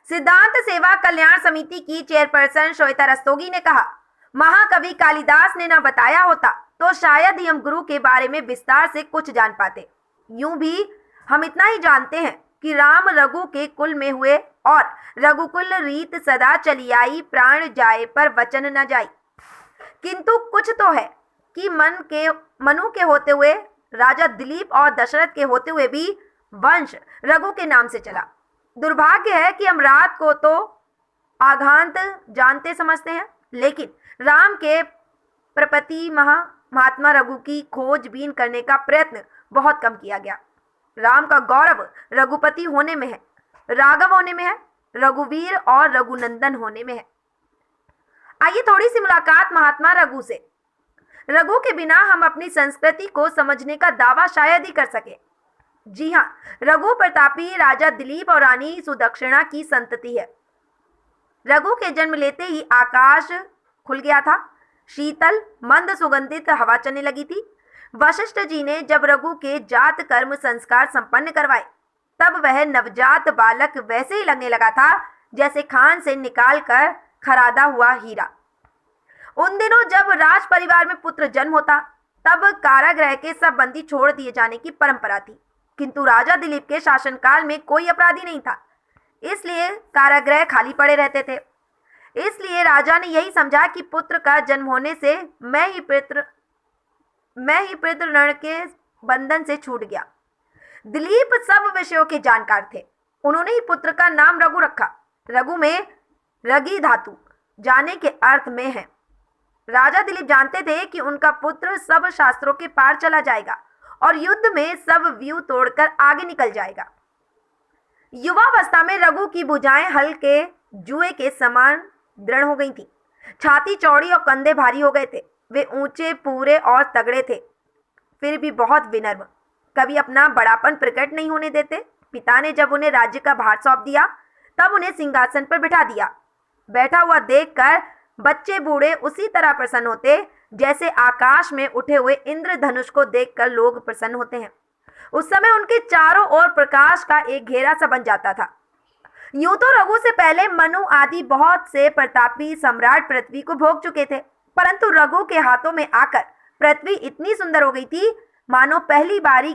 सिद्धांत सेवा कल्याण समिति की चेयरपर्सन श्वेता रस्तोगी ने कहा, महाकवि कालिदास ने न बताया होता तो शायद ही हम गुरु के बारे में विस्तार से कुछ जान पाते। यूं भी हम इतना ही जानते हैं कि राम रघु के कुल में हुए और रघुकुल रीत सदा चली आई, प्राण जाए पर वचन न जाई। किंतु कुछ तो है कि मनु के होते हुए, राजा दिलीप और दशरथ के होते हुए भी वंश रघु के नाम से चला। दुर्भाग्य है कि हम रात को तो आघांत जानते समझते हैं, लेकिन राम के प्रपति महात्मा रघु की खोजबीन करने का प्रयत्न बहुत कम किया गया। राम का गौरव रघुपति होने में है, राघव होने में है, रघुवीर और रघुनंदन होने में है। आइए थोड़ी सी मुलाकात महात्मा रघु से। रघु के बिना हम अपनी संस्कृति को समझने का दावा शायद ही कर सके। जी हाँ, रघु प्रतापी राजा दिलीप और रानी सुदक्षिणा की संतति है। रघु के जन्म लेते ही आकाश खुल गया था, शीतल मंद सुगंधित हवा चलने लगी थी। वशिष्ठ जी ने जब रघु के जात कर्म संस्कार संपन्न करवाए, तब वह नवजात बालक वैसे ही लगने लगा था जैसे खान से निकाल कर खरादा हुआ हीरा। उन दिनों जब राज परिवार में पुत्र जन्म होता, तब कारागृह के सब बंदी छोड़ दिए जाने की परंपरा थी। किंतु राजा दिलीप के शासनकाल में कोई अपराधी नहीं था, इसलिए कारागृह खाली पड़े रहते थे। इसलिए राजा ने यही समझा कि पुत्र का जन्म होने से मैं ही पितृ ऋण के बंधन से छूट गया। दिलीप सब विषयों के जानकार थे। उन्होंने ही पुत्र का नाम रघु रखा। रघु में रगी धातु जाने के अर्थ में है। राजा दिलीप जानते थे कि उनका पुत्र सब शास्त्रों के पार चला जाएगा और युद्ध में सब व्यू तोड़कर आगे निकल जाएगा। युवावस्था में रघु की भुजाएं हल्के जुए के समान दृढ़ हो गई थी। छाती चौड़ी और कंधे भारी हो गए थे। वे ऊंचे, पूरे और तगड़े थे, फिर भी बहुत विनम्र। कभी अपना बड़ापन प्रकट नहीं होने देते। पिता ने जब उन्हें राज्य का भार सौंप दिया, तब उन्हें सिंहासन पर बिठा दिया। बैठा हुआ देखकर बच्चे बूढ़े उसी तरह प्रसन्न होते जैसे आकाश में उठे हुए इंद्रधनुष को देखकर लोग प्रसन्न होते हैं। उस समय उनके चारों ओर प्रकाश का एक घेरा सा बन जाता था। यूं तो रघु से पहले मनु आदि बहुत से प्रतापी सम्राट पृथ्वी को भोग चुके थे, परंतु रघु के हाथों में आकर पृथ्वी इतनी सुंदर हो गई थी मानो पहली बारी